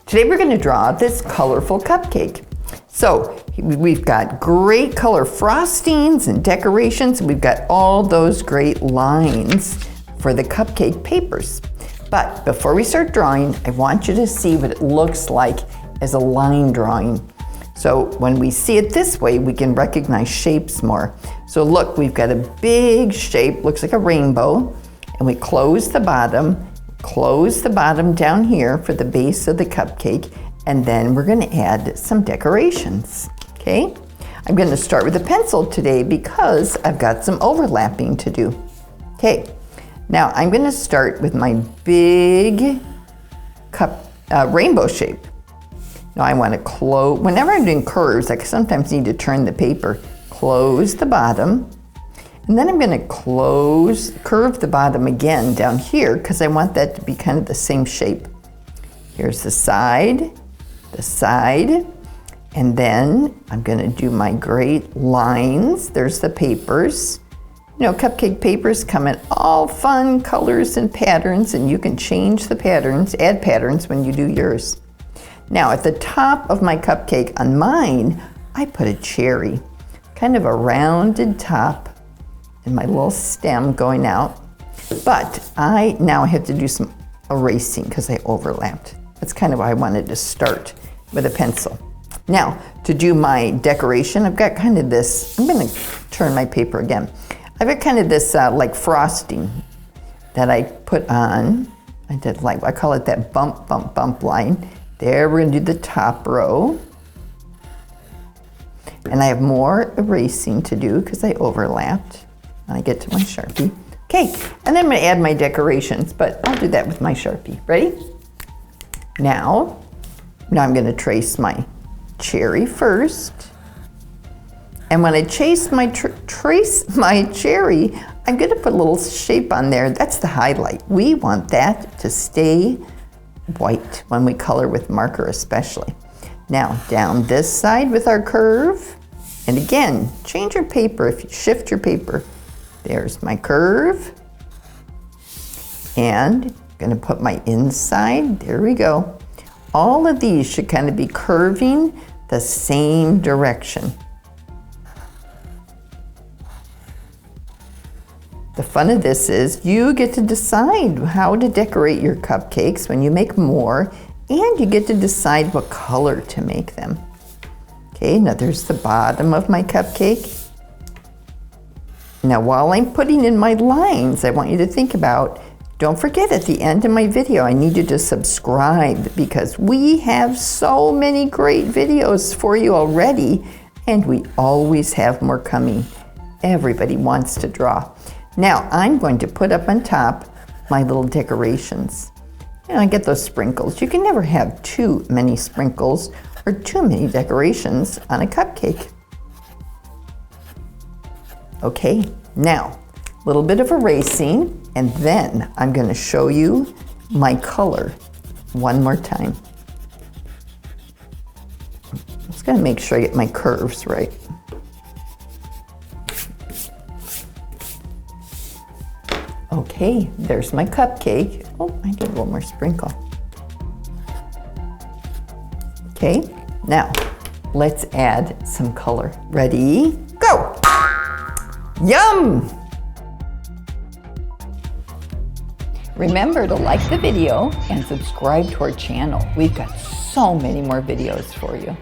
Today we're going to draw this colorful cupcake. So we've got great color frostings and decorations. We've got all those great lines for the cupcake papers. But before we start drawing, I want you to see what it looks like as a line drawing. So when we see it this way, we can recognize shapes more. So look, we've got a big shape, looks like a rainbow, and we close the bottom down here for the base of the cupcake, and then we're gonna add some decorations, okay? I'm gonna start with a pencil today because I've got some overlapping to do. Okay, now I'm gonna start with my big rainbow shape. Now I wanna close, whenever I'm doing curves, I sometimes need to turn the paper, close the bottom, and then I'm gonna curve the bottom again down here because I want that to be kind of the same shape. Here's the side, and then I'm gonna do my great lines. There's the papers. You know, cupcake papers come in all fun colors and patterns, and you can change the patterns, add patterns when you do yours. Now at the top of my cupcake on mine, I put a cherry, kind of a rounded top, and my little stem going out. But now I have to do some erasing because I overlapped. That's kind of why I wanted to start with a pencil. Now, to do my decoration, I've got kind of this, I'm gonna turn my paper again. I've got kind of this like frosting that I put on. I call it that bump line. There, we're gonna do the top row. And I have more erasing to do because I overlapped. I get to my Sharpie. Okay, and then I'm gonna add my decorations, but I'll do that with my Sharpie. Ready? Now I'm gonna trace my cherry first. And when I trace my cherry, I'm gonna put a little shape on there. That's the highlight. We want that to stay white when we color with marker especially. Now down this side with our curve. And again, change your paper if you shift your paper. There's my curve. And I'm gonna put my inside, there we go. All of these should kind of be curving the same direction. The fun of this is you get to decide how to decorate your cupcakes when you make more, and you get to decide what color to make them. Okay, now there's the bottom of my cupcake. Now while I'm putting in my lines, I want you to think about, don't forget at the end of my video, I need you to subscribe because we have so many great videos for you already, and we always have more coming. Everybody wants to draw. Now I'm going to put up on top my little decorations. You know, I get those sprinkles. You can never have too many sprinkles or too many decorations on a cupcake. Okay, now a little bit of erasing, and then I'm going to show you my color one more time. I'm just going to make sure I get my curves right. Okay, there's my cupcake. Oh, I did one more sprinkle. Okay, now let's add some color. Ready, go! Yum! Remember to like the video and subscribe to our channel. We've got so many more videos for you.